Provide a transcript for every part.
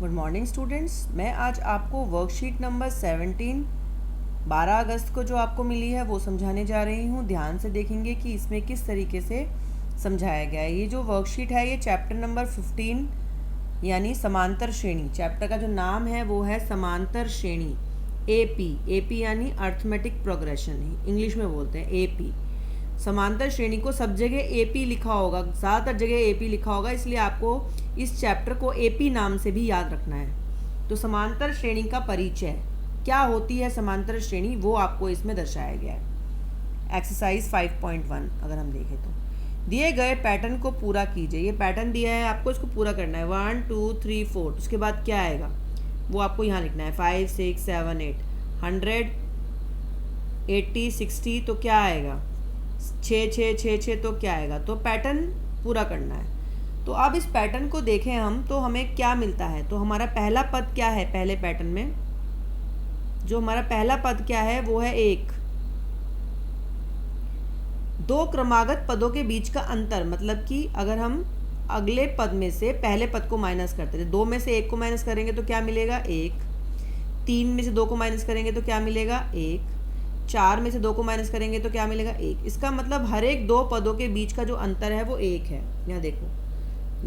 Good morning students. मैं आज आपको वर्कशीट नंबर 17 12 अगस्त को जो आपको मिली है वो समझाने जा रही हूँ। ध्यान से देखेंगे कि इसमें किस तरीके से समझाया गया है। ये जो वर्कशीट है ये चैप्टर नंबर 15 यानी समांतर श्रेणी, चैप्टर का जो नाम है वो है समांतर श्रेणी। एपी यानी अर्थमेटिक प्रोग्रेशन, इंग्लिश में बोलते हैं एपी। समांतर श्रेणी को सब जगह एपी लिखा होगा, ज़्यादातर जगह एपी लिखा होगा, इसलिए आपको इस चैप्टर को एपी नाम से भी याद रखना है। तो समांतर श्रेणी का परिचय क्या होती है, समांतर श्रेणी, वो आपको इसमें दर्शाया गया है। एक्सरसाइज 5.1 अगर हम देखें तो दिए गए पैटर्न को पूरा कीजिए। ये पैटर्न दिया है आपको, इसको पूरा करना है 1 2 3 4। उसके बाद क्या आएगा वो आपको यहाँ लिखना है 5 6 7 8 100 80 60। तो क्या आएगा 6 6 6 6। तो क्या आएगा, तो पैटर्न पूरा करना है। तो अब इस पैटर्न को देखें हम तो हमें क्या मिलता है। तो हमारा पहला पद क्या है, पहले पैटर्न में जो हमारा पहला पद क्या है वो है 1। दो क्रमागत पदों के बीच का अंतर, मतलब कि अगर हम अगले पद में से पहले पद को माइनस करते थे, 2 में से 1 को माइनस करेंगे तो क्या मिलेगा 1, 3 में से 2 को माइनस करेंगे तो क्या मिलेगा 1, 4 में से 2 को माइनस करेंगे तो क्या मिलेगा 1। इसका मतलब हर एक दो पदों के बीच का जो अंतर है वो 1 है। यहाँ देखो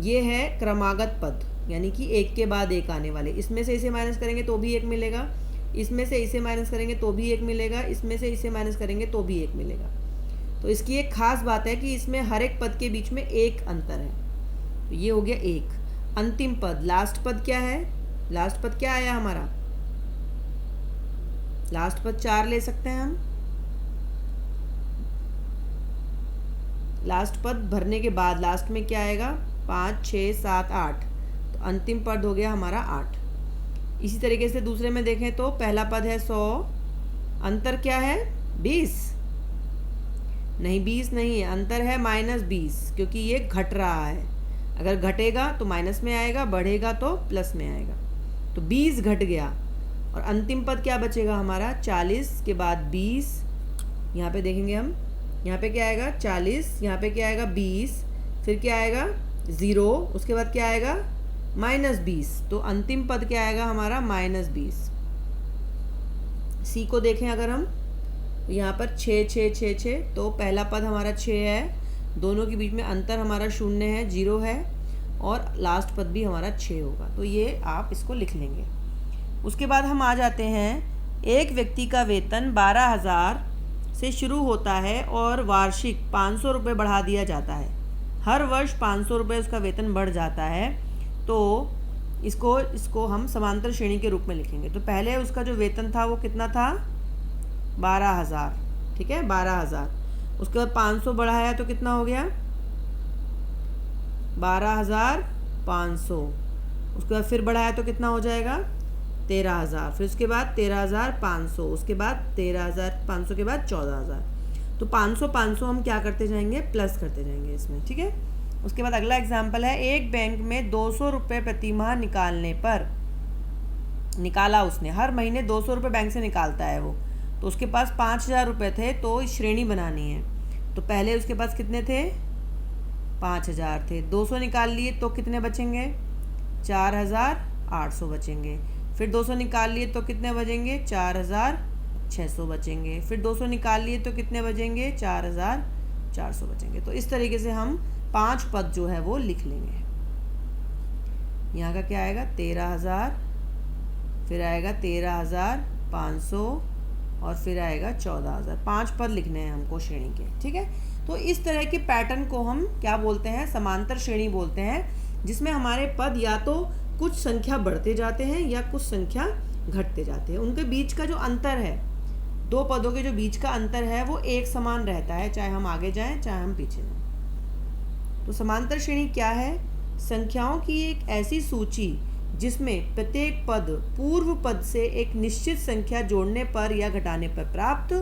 ये है क्रमागत पद, यानी कि एक के बाद एक आने वाले। इसमें से इसे माइनस करेंगे तो भी 1 मिलेगा, इसमें से इसे माइनस करेंगे तो भी 1 मिलेगा, इसमें से इसे माइनस करेंगे तो भी 1 मिलेगा। तो इसकी एक खास बात है कि इसमें हर एक पद के बीच में एक अंतर है। तो ये हो गया 1। अंतिम पद, लास्ट पद क्या है, लास्ट पद क्या आया हमारा, लास्ट पद 4 ले सकते हैं हम। लास्ट पद भरने के बाद लास्ट में क्या आएगा 5 6 7 8। तो अंतिम पद हो गया हमारा 8। इसी तरीके से दूसरे में देखें तो पहला पद है 100, अंतर क्या है 20, नहीं 20 नहीं है, अंतर है -20, क्योंकि ये घट रहा है। अगर घटेगा तो माइनस में आएगा, बढ़ेगा तो प्लस में आएगा। तो 20 घट गया और अंतिम पद क्या बचेगा हमारा 40 के बाद 20। यहाँ पे देखेंगे हम, यहाँ पे क्या आएगा 40, यहाँ पे क्या आएगा 20, फिर क्या आएगा 0, उसके बाद क्या आएगा -20। तो अंतिम पद क्या आएगा हमारा -20। सी को देखें अगर हम, यहाँ पर 6 6 6 6। तो पहला पद हमारा 6 है, दोनों के बीच में अंतर हमारा 0 है, 0 है, और लास्ट पद भी हमारा 6 होगा। तो ये आप इसको लिख लेंगे। उसके बाद हम आ जाते हैं, एक व्यक्ति का वेतन 12,000 से शुरू होता है और वार्षिक 500 रुपये बढ़ा दिया जाता है। हर वर्ष 500 रुपये उसका वेतन बढ़ जाता है। तो इसको हम समांतर श्रेणी के रूप में लिखेंगे। तो पहले उसका जो वेतन था वो कितना था 12,000, ठीक है 12,000। उसके बाद 500 बढ़ाया तो कितना हो गया 12,500। उसके बाद फिर बढ़ाया तो कितना हो जाएगा 13,000, फिर उसके बाद 13,500, उसके बाद 13,500 के बाद 14,000। तो 500 500 हम क्या करते जाएंगे, प्लस करते जाएंगे इसमें, ठीक है। उसके बाद अगला एग्जाम्पल है, एक बैंक में 200 रुपये प्रति माह निकालने पर, निकाला उसने, हर महीने 200 रुपये बैंक से निकालता है वो। तो उसके पास 5,000 रुपये थे, तो श्रेणी बनानी है। तो पहले उसके पास कितने थे 5,000 थे, 200 निकाल लिए तो कितने बचेंगे 4,800 बचेंगे। फिर 200 निकाल लिए तो कितने बचेंगे 4,600 बचेंगे। फिर 200 निकाल लिए तो कितने बचेंगे 4,400 बचेंगे। तो इस तरीके से हम 5 पद जो है वो लिख लेंगे। यहाँ का क्या आएगा 13,000, फिर आएगा 13,500 और फिर आएगा 14,000। 5 पद लिखने हैं हमको श्रेणी के, ठीक है। तो इस तरह के पैटर्न को हम क्या बोलते हैं, समांतर श्रेणी बोलते हैं, जिसमें हमारे पद या तो कुछ संख्या बढ़ते जाते हैं या कुछ संख्या घटते जाते हैं। उनके बीच का जो अंतर है, दो पदों के जो बीच का अंतर है वो एक समान रहता है, चाहे हम आगे जाएं चाहे हम पीछे जाएं। तो समांतर श्रेणी क्या है, संख्याओं की एक ऐसी सूची जिसमें प्रत्येक पद पूर्व पद से एक निश्चित संख्या जोड़ने पर या घटाने पर प्राप्त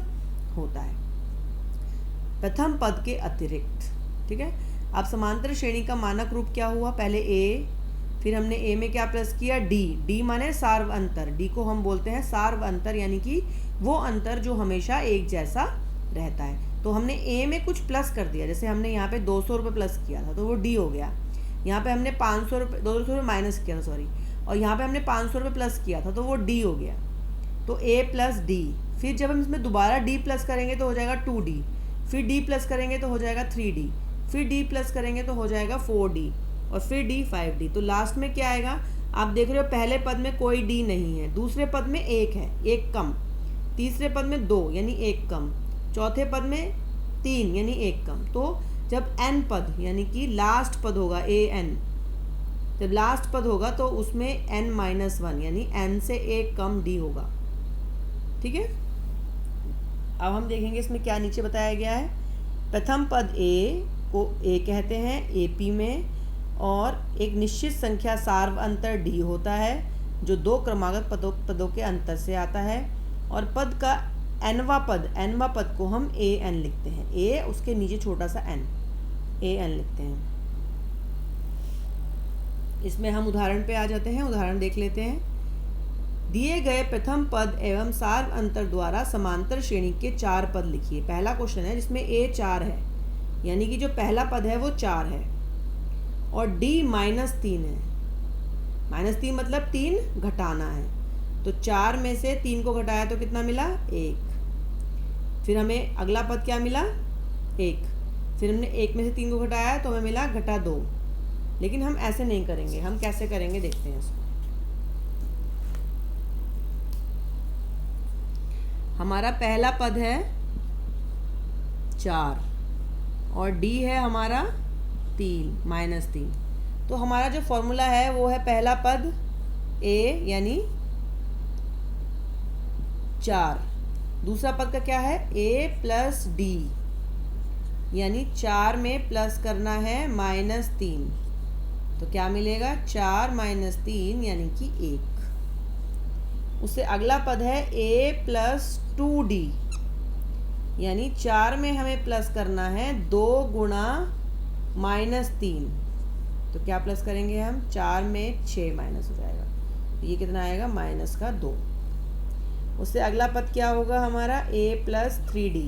होता है, प्रथम पद के अतिरिक्त, ठीक है। अब समांतर श्रेणी का मानक रूप क्या हुआ, पहले ए, फिर हमने ए में क्या प्लस किया डी माने सार्व अंतर, डी को हम बोलते हैं सार्व अंतर, यानी कि वो अंतर जो हमेशा एक जैसा रहता है। तो हमने ए में कुछ प्लस कर दिया, जैसे हमने यहाँ पे 200 रुपये प्लस किया था तो वो डी हो गया। यहाँ पे हमने 500 रुपये 200 रुपये माइनस किया था, सॉरी, और यहाँ पे हमने 500 रुपये प्लस किया था तो वो डी हो गया, तो ए प्लस डी। फिर जब हम इसमें दोबारा डी प्लस करेंगे तो हो जाएगा 2D, फिर डी प्लस करेंगे तो हो जाएगा 3D, फिर डी प्लस करेंगे तो हो जाएगा 4D, और फिर डी 5D। तो लास्ट में क्या आएगा, आप देख रहे हो पहले पद में कोई डी नहीं है, दूसरे पद में एक है, एक कम, तीसरे पद में 2 यानी एक कम, चौथे पद में 3 यानी एक कम। तो जब n पद यानी कि लास्ट पद होगा an, जब लास्ट पद होगा तो उसमें n-1 यानी n से एक कम d होगा। ठीक है, अब हम देखेंगे इसमें क्या नीचे बताया गया है। प्रथम पद a को a कहते हैं AP में, और एक निश्चित संख्या सार्व अंतर d होता है जो दो क्रमागत पदों के अंतर से आता है, और पद का nवां पद को हम an लिखते हैं, a उसके नीचे छोटा सा n, an लिखते हैं। इसमें हम उदाहरण पे आ जाते हैं, उदाहरण देख लेते हैं। दिए गए प्रथम पद एवं सार्व अंतर द्वारा समांतर श्रेणी के 4 पद लिखिए। पहला क्वेश्चन है जिसमें a 4 है, यानी कि जो पहला पद है वो 4 है, और d -3 है। -3 मतलब 3 घटाना है, तो 4 में से 3 को घटाया तो कितना मिला, 1। फिर हमें अगला पद क्या मिला, 1। फिर हमने 1 में से 3 को घटाया तो हमें मिला -2। लेकिन हम ऐसे नहीं करेंगे, हम कैसे करेंगे देखते हैं इसको। हमारा पहला पद है 4 और d है हमारा 3 -3। तो हमारा जो फॉर्मूला है वो है पहला पद a यानी 4, दूसरा पद का क्या है a प्लस d यानी 4 में प्लस करना है -3, तो क्या मिलेगा 4 - 3 यानी कि 1। उससे अगला पद है a प्लस 2d यानी 4 में हमें प्लस करना है 2 गुणा -3, तो क्या प्लस करेंगे हम, 4 में 6 माइनस हो जाएगा, तो ये कितना आएगा -2। उससे अगला पद क्या होगा हमारा a प्लस 3d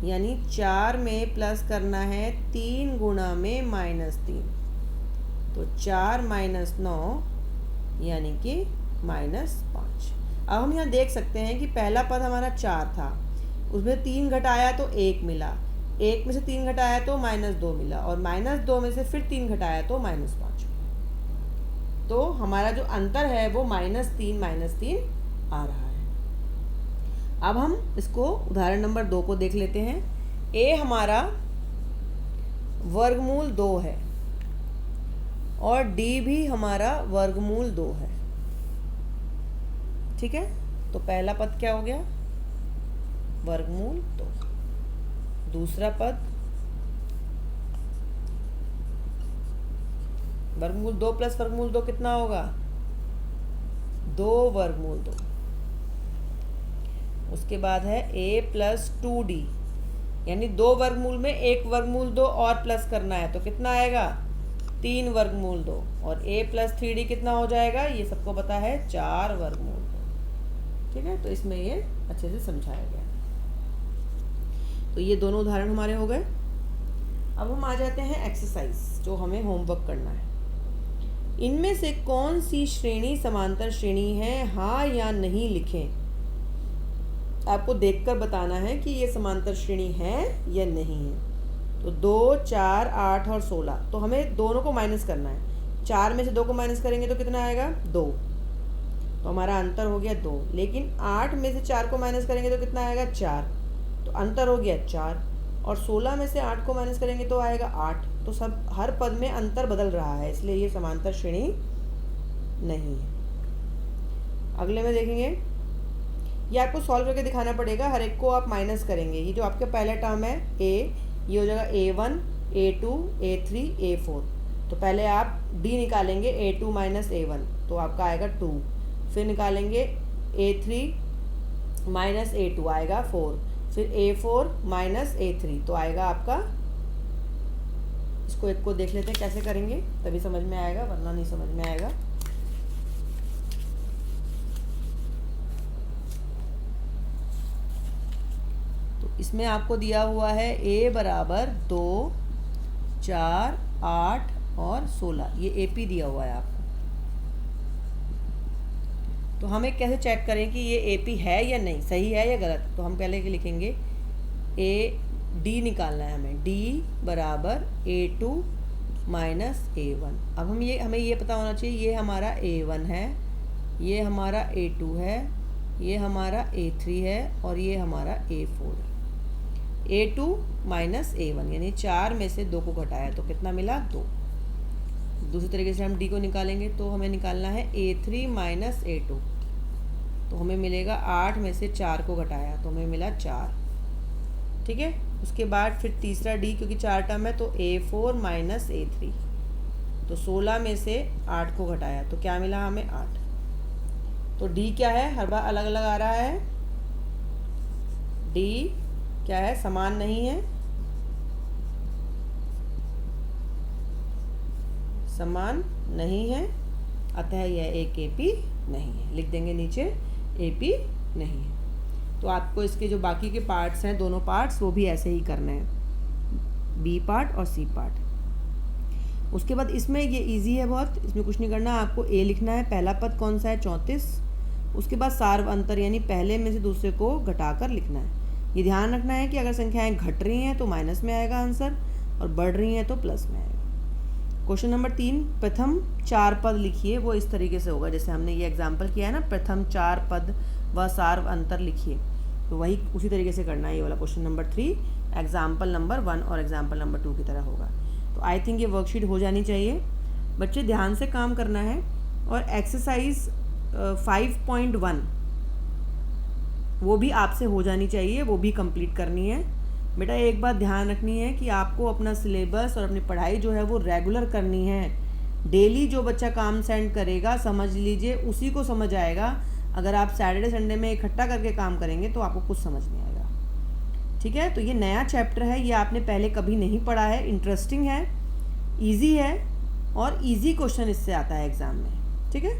यानी 4 में प्लस करना है 3 गुणा में -3, तो 4 - 9 यानी कि -5। अब हम यहाँ देख सकते हैं कि पहला पद हमारा 4 था, उसमें 3 घटाया तो 1 मिला, 1 में से 3 घटाया तो -2 मिला, और -2 में से फिर 3 घटाया तो -5। तो हमारा जो अंतर है वो -3 आ रहा है। अब हम इसको उदाहरण नंबर 2 को देख लेते हैं। a हमारा वर्गमूल 2 है और d भी हमारा वर्गमूल 2 है। ठीक है, तो पहला पद क्या हो गया, वर्गमूल 2। दूसरा पद वर्गमूल 2 प्लस वर्गमूल 2 कितना होगा, 2 वर्गमूल 2। उसके बाद है a प्लस 2d यानी 2 वर्गमूल में 1 वर्गमूल 2 और प्लस करना है, तो कितना आएगा 3 वर्गमूल 2, और a प्लस 3d कितना हो जाएगा, ये सबको पता है 4 वर्गमूल 2। ठीक है, तो इसमें ये अच्छे से समझाया गया। तो ये दोनों उदाहरण हमारे हो गए। अब हम आ जाते हैं एक्सरसाइज, जो हमें होमवर्क करना है। इनमें से कौन सी श्रेणी समांतर श्रेणी है, हाँ या नहीं लिखें। आपको देखकर बताना है कि ये समांतर श्रेणी है या नहीं है। तो 2, 4, 8 और 16, तो हमें दोनों को माइनस करना है। 4 में से 2 को माइनस करेंगे तो कितना आएगा, 2, तो हमारा अंतर हो गया 2। लेकिन 8 में से 4 को माइनस करेंगे तो कितना आएगा, 4, तो अंतर हो गया 4। और 16 में से 8 को माइनस करेंगे तो आएगा 8। तो सब हर पद में अंतर बदल रहा है, इसलिए ये समांतर श्रेणी नहीं है। अगले में देखेंगे, ये आपको सॉल्व करके दिखाना पड़ेगा। हर एक को आप माइनस करेंगे। ये जो आपका पहला टर्म है a, ये हो जाएगा a1, a2, a3, a4। तो पहले आप d निकालेंगे, a2 माइनस a1, तो आपका आएगा 2। फिर निकालेंगे a3 माइनस a2 आएगा 4, फिर a4 माइनस a3, तो आएगा आपका, इसको एक को देख लेते हैं कैसे करेंगे, तभी समझ में आएगा, वरना नहीं समझ में आएगा। तो इसमें आपको दिया हुआ है a बराबर 2, 4, 8 और 16, ये AP दिया हुआ है आपको। तो हमें कैसे चेक करें कि ये AP है या नहीं, सही है या गलत? तो हम पहले लिखेंगे D निकालना है हमें, D बराबर A2 माइनस A1। अब हमें ये पता होना चाहिए ये हमारा A1 है, ये हमारा A2 है, ये हमारा A3 है और ये हमारा A4 है। A2 माइनस A1 यानी 4 में से 2 को घटाया तो कितना मिला? 2। दूसरी तरीके से हम D को निकालेंगे तो हमें निकालना है A3 माइनस A2, तो हमें मिलेगा 8 में से 4 को घटाया तो हमें मिला 4। ठीक है, उसके बाद फिर तीसरा D, क्योंकि 4 टर्म है तो A4 माइनस A3, तो 16 में से 8 को घटाया तो क्या मिला हमें? 8। तो D क्या है? हर बार अलग अलग आ रहा है। D क्या है? समान नहीं है, समान नहीं है, अतः यह एक AP नहीं है। लिख देंगे नीचे AP नहीं है। तो आपको इसके जो बाकी के पार्ट्स हैं, दोनों पार्ट्स, वो भी ऐसे ही करने हैं, B पार्ट और C पार्ट। उसके बाद इसमें ये इजी है बहुत, इसमें कुछ नहीं करना, आपको A लिखना है। पहला पद कौन सा है? 34। उसके बाद सार्व अंतर यानी पहले में से दूसरे को घटाकर लिखना है। ये ध्यान रखना है कि अगर संख्याएं घट रही हैं तो माइनस में आएगा आंसर, और बढ़ रही हैं तो प्लस में आएगा। क्वेश्चन नंबर 3, प्रथम 4 पद लिखिए। वो इस तरीके से होगा जैसे हमने ये एग्जाम्पल किया है ना, प्रथम 4 पद व सार्व अंतर लिखिए, तो वही उसी तरीके से करना है। ये वाला क्वेश्चन नंबर 3 एग्जाम्पल नंबर 1 और एग्जाम्पल नंबर 2 की तरह होगा। तो आई थिंक ये वर्कशीट हो जानी चाहिए। बच्चे ध्यान से काम करना है। और एक्सरसाइज 5.1 वो भी आपसे हो जानी चाहिए, वो भी कंप्लीट करनी है। बेटा एक बात ध्यान रखनी है कि आपको अपना सिलेबस और अपनी पढ़ाई जो है वो रेगुलर करनी है। डेली जो बच्चा काम सेंड करेगा, समझ लीजिए उसी को समझ आएगा। अगर आप सैटरडे संडे में इकट्ठा करके काम करेंगे तो आपको कुछ समझ नहीं आएगा। ठीक है, तो ये नया चैप्टर है, ये आपने पहले कभी नहीं पढ़ा है, इंटरेस्टिंग है, ईजी है और ईजी क्वेश्चन इससे आता है एग्ज़ाम में। ठीक है,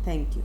थैंक यू।